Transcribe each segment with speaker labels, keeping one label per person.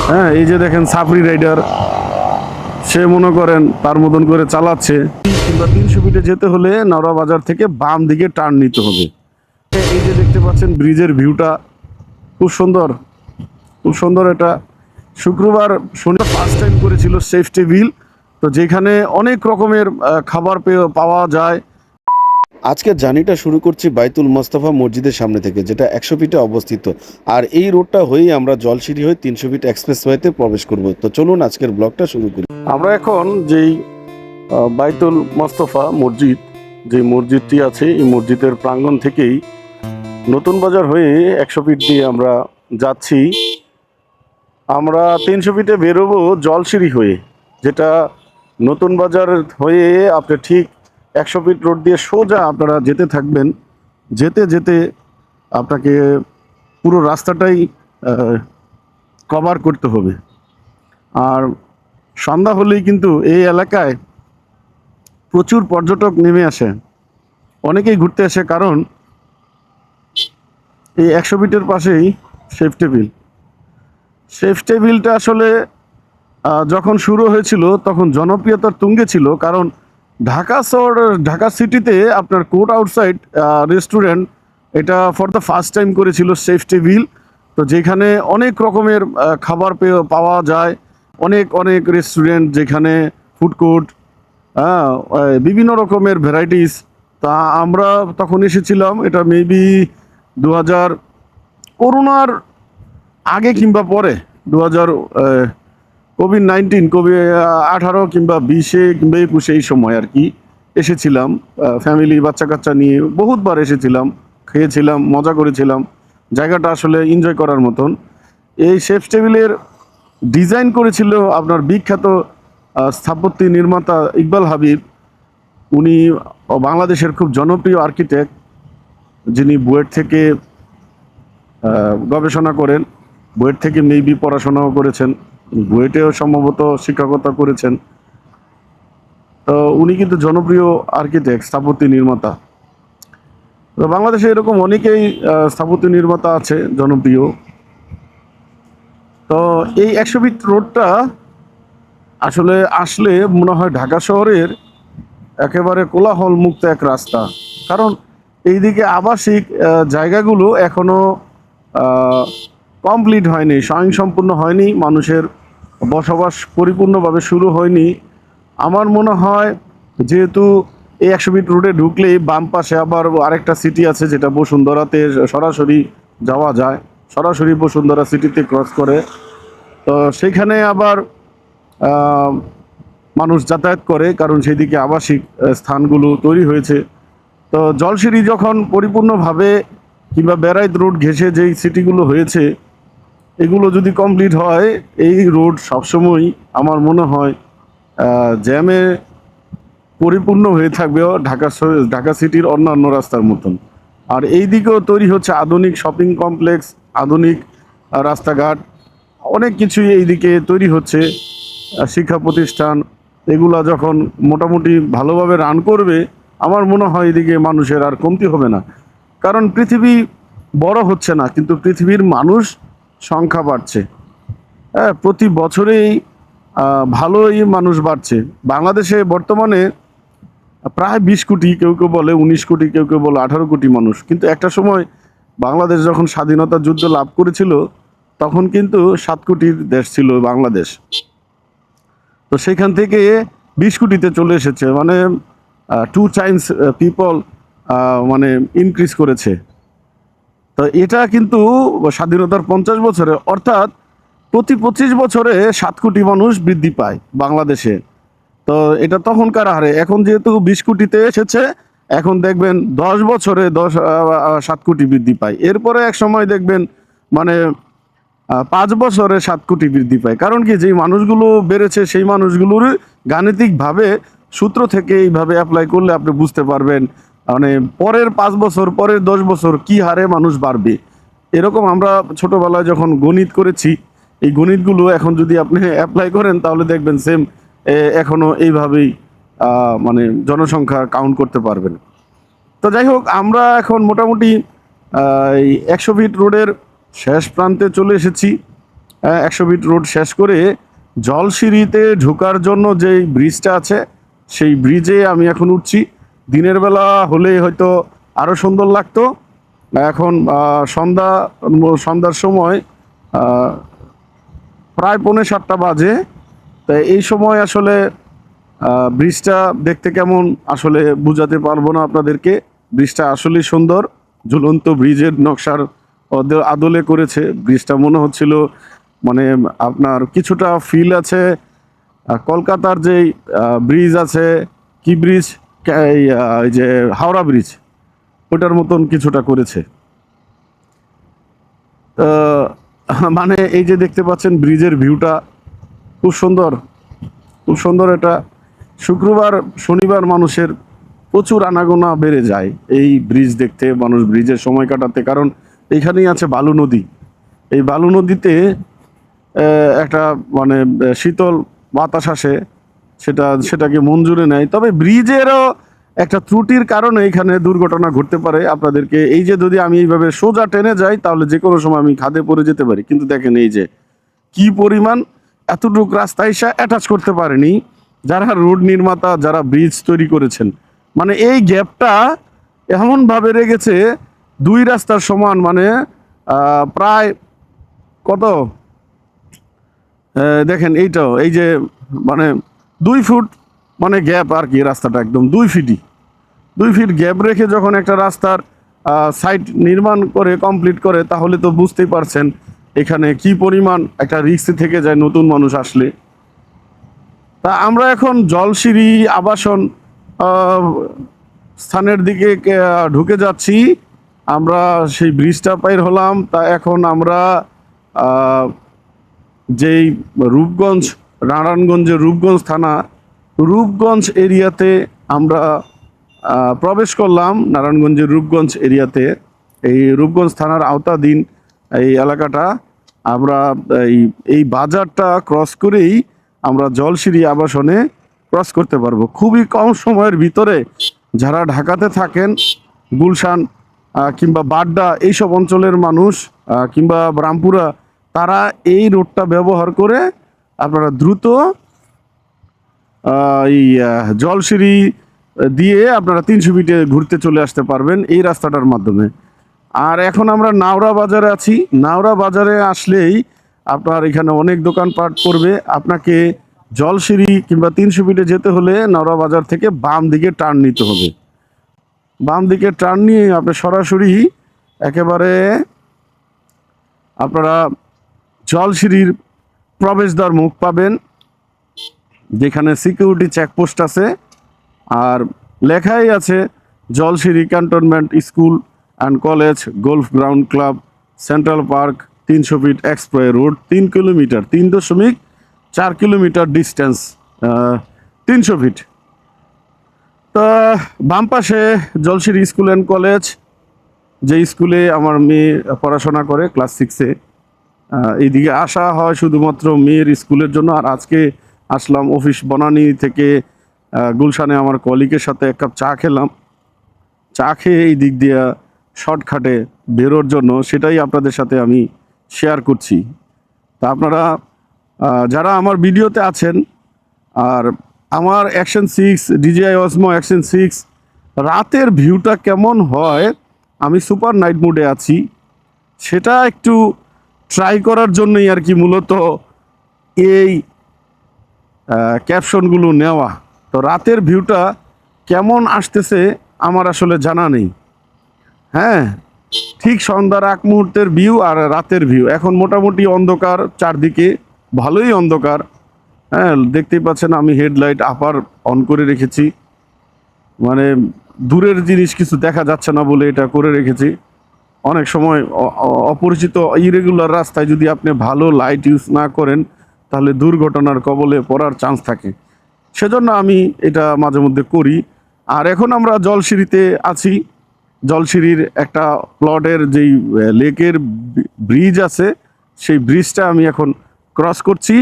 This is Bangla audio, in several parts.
Speaker 1: হ্যাঁ, এই যে দেখেন সাফরি রাইডার, সে মনে করেন তার মতন করে চালাচ্ছে। কিংবা 300 ফিটে যেতে হলে নওড়া বাজার থেকে বাম দিকে টার্ন নিতে হবে। এই যে দেখতে পাচ্ছেন ব্রিজের ভিউটা খুব সুন্দর, খুব সুন্দর। এটা শুক্রবার শনিবার ফার্স্ট টাইম করেছিল সেফটি বিল, তো যেখানে অনেক রকমের খাবার পাওয়া যায়। আজকের জার্নিটা শুরু করছি বাইতুল মোস্তফা মসজিদের সামনে থেকে, যেটা 100 ফিটে অবস্থিত। আর এই রোডটা হয়েই আমরা জলসিঁড়ি হয়ে 300 ফিট এক্সপ্রেসওয়েতে প্রবেশ করব। তো চলুন আজকের ব্লগটা শুরু করি। আমরা এখন যেই বাইতুল মোস্তফা মসজিদ, যে মসজিদটি আছে, এই মসজিদের প্রাঙ্গণ থেকেই নতুন বাজার হয়ে 100 ফিট দিয়ে আমরা যাচ্ছি। আমরা 300 ফিটে বেরোবো জলসিঁড়ি হয়ে, যেটা নতুন বাজার হয়ে আপনি ঠিক 100 ফিট রোড দিয়ে সোজা আপনারা যেতে থাকবেন। যেতে যেতে আপনাকে পুরো রাস্তাটাই কভার করতে হবে। আর সন্ধ্যা হলেই কিন্তু এই এলাকায় প্রচুর পর্যটক নেমে আসে, অনেকেই ঘুরতে আসে, কারণ এই 100 ফিটের পাশেই সেফটি বিল। সেফটি বিলটা আসলে যখন শুরু হয়েছিল তখন জনপ্রিয়তার তুঙ্গে ছিল, কারণ ঢাকা শহর, ঢাকা সিটিতে আপনার কোর্ট আউটসাইড রেস্টুরেন্ট এটা ফর দ্য ফার্স্ট টাইম করেছিল সেফটি বিল। তো যেখানে অনেক রকমের খাবার পাওয়া যায়, অনেক অনেক রেস্টুরেন্ট, যেখানে ফুড কোর্ট, হ্যাঁ, বিভিন্ন রকমের ভ্যারাইটিস। তা আমরা তখন এসেছিলাম, এটা মেবি 2000 করোনার আগে কিংবা পরে, 2000 কোভিড-19, কোভিড-18 কিংবা 20-এ কিংবা 21-এ, এই সময় আর কি এসেছিলাম। ফ্যামিলি বাচ্চা কাচ্চা নিয়ে বহুতবার এসেছিলাম, খেয়েছিলাম, মজা করেছিলাম। জায়গাটা আসলে এনজয় করার মতন। এই শেফ টেবিলের ডিজাইন করেছিল আপনার বিখ্যাত স্থাপত্য নির্মাতা ইকবাল হাবিব। উনি বাংলাদেশের খুব জনপ্রিয় আর্কিটেক্ট, যিনি বুয়েট থেকে গবেষণা করেন, বুয়েট থেকে মেবি পড়াশোনাও করেছেন, বুয়েটেও সম্ভবত শিক্ষকতা করেছেন। তো উনি কিন্তু জনপ্রিয় আর্কিটেক্ট, স্থাপত্য নির্মাতা। তো বাংলাদেশে এরকম অনেকেই স্থাপত্য নির্মাতা আছে জনপ্রিয়। তো এই 100 ফিট রোডটা আসলে আসলে মনে হয় ঢাকা শহরের একেবারে কোলাহল মুক্ত এক রাস্তা, কারণ এইদিকে আবাসিক জায়গাগুলো এখনো কমপ্লিট হয়নি, স্বয়ংসম্পূর্ণ হয়নি, মানুষের বসবাস পরিপূর্ণভাবে শুরু হয়নি। আমার মনে হয়, যেহেতু এই 100 ফিট রোডে ঢুকলেই বাম পাশে আবার আরেকটা সিটি আছে, যেটা বসুন্ধরাতে সরাসরি যাওয়া যায়, সরাসরি বসুন্ধরা সিটিতে ক্রস করে। তো সেইখানে আবার মানুষ যাতায়াত করে, কারণ সেই দিকে আবাসিক স্থানগুলো তৈরি হয়েছে। তো জলসিঁড়ি যখন পরিপূর্ণভাবে কিংবা বেড়াইত রোড ঘেঁষে যেই সিটিগুলো হয়েছে, এগুলো যদি কমপ্লিট হয়, এই রোড সবসময় আমার মনে হয় জ্যামে পরিপূর্ণ হয়ে থাকবে ঢাকা সিটির অন্যান্য রাস্তার মতন। আর এই দিকেও তৈরি হচ্ছে আধুনিক শপিং কমপ্লেক্স, আধুনিক রাস্তাঘাট, অনেক কিছুই এই দিকে তৈরি হচ্ছে। শিক্ষা প্রতিষ্ঠান, এগুলা যখন মোটামুটি ভালোভাবে রান করবে, আমার মনে হয় এদিকে মানুষের আর কমতি হবে না। কারণ পৃথিবী বড় হচ্ছে না, কিন্তু পৃথিবীর মানুষ সংখ্যা বাড়ছে। হ্যাঁ, প্রতি বছরেই ভালোই মানুষ বাড়ছে। বাংলাদেশে বর্তমানে প্রায় 20 কোটি, কেউ কেউ বলে 19 কোটি, কেউ কেউ বলে 18 কোটি মানুষ। কিন্তু একটা সময় বাংলাদেশ যখন স্বাধীনতা যুদ্ধ লাভ করেছিল, তখন কিন্তু 7 কোটির দেশ ছিল বাংলাদেশ। তো সেখান থেকে 20 কোটিতে চলে এসেছে, মানে 2 টাইমস পিপল মানে ইনক্রিজ করেছে। তো এটা কিন্তু স্বাধীনতার 50 বছরে, অর্থাৎ প্রতি 25 বছরে 7 কোটি মানুষ বৃদ্ধি পায় বাংলাদেশে। তো এটা তখনকার হারে, এখন যেহেতু 20 কোটিতে এসেছে, এখন দেখবেন 10 বছরে 7 কোটি বৃদ্ধি পায়। এরপরে এক সময় দেখবেন মানে 5 বছরে 7 কোটি বৃদ্ধি পায়। কারণ কি, যেই মানুষগুলো বেড়েছে সেই মানুষগুলোর গাণিতিকভাবে সূত্র থেকে এইভাবে অ্যাপ্লাই করলে আপনি বুঝতে পারবেন, মানে পরের 5 বছর, পরের 10 বছর কি হারে মানুষ বাড়বে। এরকম আমরা ছোটবেলায় যখন গণিত করেছি, এই গণিতগুলো এখন যদি আপনি অ্যাপ্লাই করেন, তাহলে দেখবেন সেম এখনো এইভাবেই মানে জনসংখ্যা কাউন্ট করতে পারবেন। তো যাই হোক, আমরা এখন মোটামুটি এই 100 ফিট রোডের শেষ প্রান্তে চলে এসেছি। 100 ফিট রোড শেষ করে জলসিঁড়িতে ঢোকার জন্য যেই ব্রিজটা আছে সেই ব্রিজে আমি এখন উঠছি। দিনের বেলা হলে হয়তো আরও সুন্দর লাগতো। এখন সন্ধ্যার সময় প্রায় 6:45 বাজে। তাই এই সময় আসলে ব্রিজটা দেখতে কেমন আসলে বোঝাতে পারবো না আপনাদেরকে। ব্রিজটা আসলেই সুন্দর, ঝুলন্ত ব্রিজের নকশার আদলে করেছে ব্রিজটা। মনে হচ্ছিল মানে আপনার কিছুটা ফিল আছে কলকাতার যেই ব্রিজ আছে, কি ব্রিজ, এই যে হাওড়া ব্রিজ, ওটার মতন কিছুটা করেছে। মানে এই যে দেখতে পাচ্ছেন ব্রিজের ভিউটা খুব সুন্দর, খুব সুন্দর। এটা শুক্রবার শনিবার মানুষের প্রচুর আনাগোনা বেড়ে যায় এই ব্রিজ দেখতে, মানুষ ব্রিজের সময় কাটাতে। কারণ এইখানেই আছে বালু নদী। এই বালু নদীতে একটা মানে শীতল বাতাস আসে, সেটাকে মন জুড়ে নেয়। তবে ব্রিজেরও একটা ত্রুটির কারণে এখানে দুর্ঘটনা ঘটতে পারে আপনাদেরকে। এই যে যদি আমি এইভাবে সোজা টেনে যাই তাহলে যে কোনো সময় আমি খাদে পড়ে যেতে পারি। কিন্তু দেখেন এই যে কি পরিমাণ এতটুকু রাস্তা এসে অ্যাটাচ করতে পারেনি যারা রোড নির্মাতা, যারা ব্রিজ তৈরি করেছেন। মানে এই গ্যাপটা এমনভাবে রেখেছে দুই রাস্তার সমান, মানে প্রায় কত দেখেন এইটাও, এই যে মানে 2 ফুট মানে গ্যাপ আর কি, রাস্তাটা একদম 2 ফিট গ্যাপ রেখে যখন একটা রাস্তার সাইড নির্মাণ করে কমপ্লিট করে, তাহলে তো বুঝতেই পারছেন এখানে কি পরিমাণ একটা রিস্ক থেকে যায় নতুন মানুষ আসলে। তা আমরা এখন জলসিঁড়ি আবাসন স্থানের দিকে ঢুকে যাচ্ছি। আমরা সেই ব্রিজটা পার হলাম। তা এখন আমরা যেই রূপগঞ্জ, নারায়ণগঞ্জের রূপগঞ্জ থানা, রূপগঞ্জ এরিয়াতে আমরা প্রবেশ করলাম। নারায়ণগঞ্জের রূপগঞ্জ এরিয়াতে, এই রূপগঞ্জ থানার আওতাধীন এই এলাকাটা। আমরা এই বাজারটা ক্রস করেই আমরা জলসিঁড়ি আবাসনে ক্রস করতে পারবো খুবই কম সময়ের ভিতরে। যারা ঢাকাতে থাকেন, গুলশান কিংবা বাড্ডা এইসব অঞ্চলের মানুষ কিংবা রামপুরা, তারা এই রোডটা ব্যবহার করে আপনারা দ্রুত এই জলসিঁড়ি দিয়ে আপনারা 300 ফিটে ঘুরতে চলে আসতে পারবেন এই রাস্তাটার মাধ্যমে। আর এখন আমরা নাওড়া বাজারে আছি। নাওড়া বাজারে আসলেই আপনার এখানে অনেক দোকানপাট পড়বে। আপনাকে জলসিঁড়ি কিংবা 300 ফিটে যেতে হলে নাওড়া বাজার থেকে বাম দিকে টার্ন নিতে হবে। বাম দিকে টার্ন নিয়ে আপনি সরাসরি একেবারে আপনারা জলসিঁড়ির প্রবেশদ্বার মুখ পাবেন, যেখানে সিকিউরিটি চেকপোস্ট আছে আর লেখাই আছে Jolshiri cantonment school and college, golf ground club, central park, 300 feet express road, 3 kilometre, 3.4 kilometre distance, 300 feet. তা বাম পাশে জলসিঁড়ি স্কুল অ্যান্ড কলেজ, যে স্কুলে আমার মেয়ে পড়াশোনা করে ক্লাস 6-এ। এইদিকে আসা হয় শুধুমাত্র মেয়ের স্কুলের জন্য। আর আজকে আসলাম অফিস বনানী থেকে গুলশানে আমার কলিগের সাথে 1 কাপ চা খেলাম। চা খেয়ে এই দিক দিয়ে শর্টকাটে বেরোর জন্য, সেটাই আপনাদের সাথে আমি শেয়ার করছি। তা আপনারা যারা আমার ভিডিওতে আছেন, আর আমার অ্যাকশন 6 DJI Osmo অ্যাকশন 6 রাতের ভিউটা কেমন হয়, আমি সুপার নাইট মোডে আছি, সেটা একটু ট্রাই করার জন্যই আর কি মূলত এই ক্যাপশনগুলো নেওয়া। তো রাতের ভিউটা কেমন আসতেছে আমার আসলে জানা নেই। হ্যাঁ, ঠিক সন্ধ্যার আগ মুহূর্তের ভিউ আর রাতের ভিউ। এখন মোটামুটি অন্ধকার, চারদিকে ভালোই অন্ধকার। হ্যাঁ, দেখতেই পাচ্ছেন আমি হেডলাইট আপার অন করে রেখেছি, মানে দূরের জিনিস কিছু দেখা যাচ্ছে না বলে এটা করে রেখেছি। অনেক সময় অপরিচিত ইরেগুলার রাস্তায় যদি আপনি ভালো লাইট ইউজ না করেন, তাহলে দুর্ঘটনার কবলে পড়ার চান্স থাকে। সেজন্য আমি এটা মাঝে মধ্যে করি। আর এখন আমরা জলসিঁড়িতে আছি। জলসিঁড়ির একটা প্লটের যেই লেকের ব্রিজ আছে, সেই ব্রিজটা আমি এখন ক্রস করছি।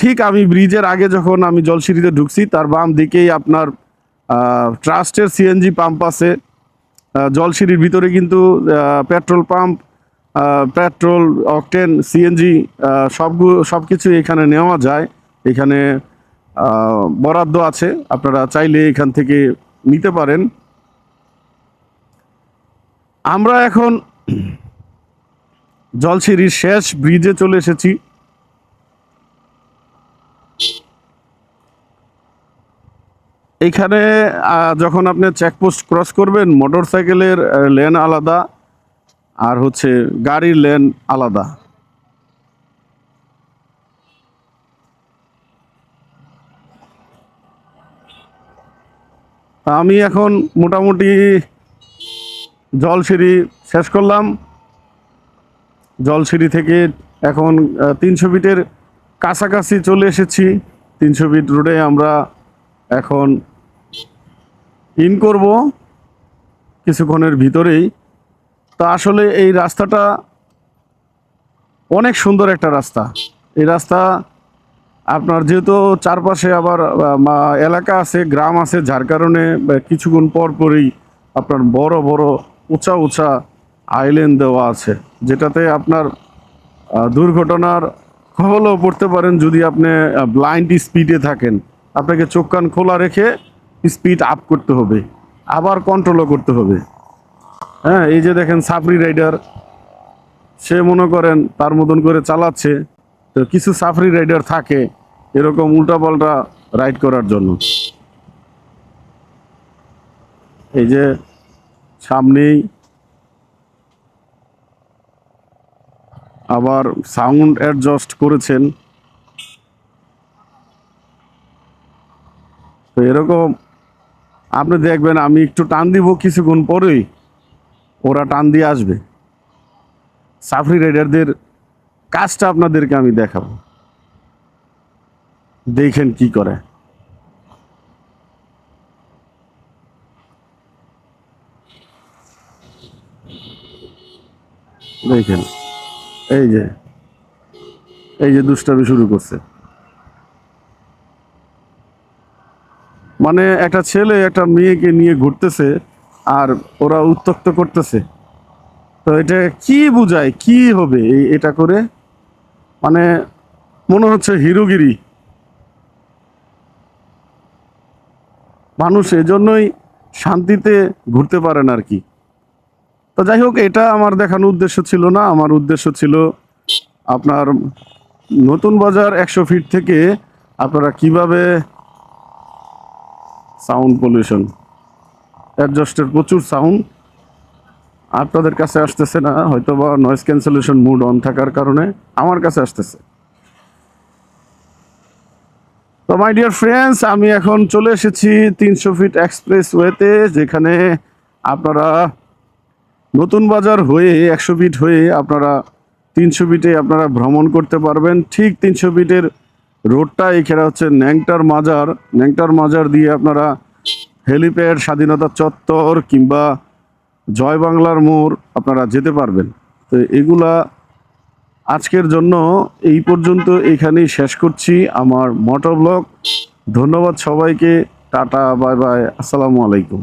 Speaker 1: ঠিক আমি ব্রিজের আগে যখন আমি জলসিঁড়িতে ঢুকছি, তার বাম দিকেই আপনার ট্রাস্টের সিএনজি পাম্প আছে। জলসিঁড়ির ভিতরে কিন্তু petrol pump petrol, octane, CNG সব কিছু এখানে নেওয়া যায়। এখানে বরাদ্দ আছে, আপনারা চাইলে এখান থেকে নিতে পারেন। আমরা এখন জলসিঁড়ির শেষ ব্রিজে চলে এসেছি। এইখানে যখন আপনি চেকপোস্ট ক্রস করবেন, মোটর সাইকেলের লেন আলাদা আর হচ্ছে গাড়ির লেন আলাদা। আমি এখন মোটামুটি জলসিঁড়ি শেষ করলাম। জলসিঁড়ি থেকে এখন 300 ফিটের কাছাকাছি চলে এসেছি। 300 ফিট রোডে আমরা এখন ইন করব কিছুক্ষণের ভিতরেই। তো আসলে এই রাস্তাটা অনেক সুন্দর একটা রাস্তা। এই রাস্তা আপনার যেহেতু চারপাশে আবার এলাকা আছে, গ্রাম আছে, যার কারণে কিছুক্ষণ পর পরই আপনার বড় বড় উঁচা উঁচা আইল্যান্ড দেওয়া আছে, যেটাতে আপনার দুর্ঘটনার কবলেও পড়তে পারেন যদি আপনি ব্লাইন্ড স্পিডে থাকেন। আপনাকে চোখ কান খোলা রেখে স্পিড আপ করতে হবে, আবার কন্ট্রোলও করতে হবে। হ্যাঁ, এই যে দেখেন সাফরি রাইডার, সে মনে করেন তার মতন করে চালাচ্ছে। তো কিছু সাফরি রাইডার থাকে এরকম উল্টাপাল্টা রাইড করার জন্য। এই যে সামনেই আবার সাউন্ড অ্যাডজাস্ট করেছেন। তো এরকম আপনি দেখবেন আমি একটু টান দিব, কিছুক্ষণ পরেই ওরা টান দিয়ে আসবে। সাফরি রাইডারদের কাজটা আপনাদেরকে আমি দেখাবো, দেখেন কি করে। দেখেন এই যে দুষ্টামি শুরু করছে। মানে একটা ছেলে একটা মেয়েকে নিয়ে ঘুরতেছে আর ওরা উত্ত্যক্ত করতেছে। তো এটা কি বুঝায়, কি হবে এটা করে? মানে মনে হচ্ছে হিরোগিরি। মানুষ এজন্যই শান্তিতে ঘুরতে পারেন আর কি। তো যাই হোক, এটা আমার দেখানোর উদ্দেশ্য ছিল না। আমার উদ্দেশ্য ছিল আপনার নতুন বাজার 100 ফিট থেকে আপনারা কিভাবে সাউন্ড পলিউশন, অ্যাডজাস্টের প্রচুর সাউন্ড আপনাদের কাছে আসতেছে না, হয়তো বা নয়েজ ক্যান্সেলেশন মুড অন থাকার কারণে আমার কাছে আসতেছে। তো মাই ডিয়ার ফ্রেন্ডস, আমি এখন চলে এসেছি 300 ফিট এক্সপ্রেস ওয়েতে, যেখানে আপনারা নতুন বাজার হয়ে 100 ফিট হয়ে আপনারা 300 ফিটে আপনারা ভ্রমণ করতে পারবেন। ঠিক 300 ফিটের রোডটা এখানে হচ্ছে ন্যাংটার মাজার দিয়ে আপনারা হেলিপ্যাড, স্বাধীনতা চত্বর কিংবা জয় বাংলার মোড় আপনারা যেতে পারবেন। তো এগুলা আজকের জন্য এই পর্যন্ত এখানেই শেষ করছি আমার মোটর ব্লগ। ধন্যবাদ সবাইকে, টাটা, বাই বাই, আসসালামু আলাইকুম।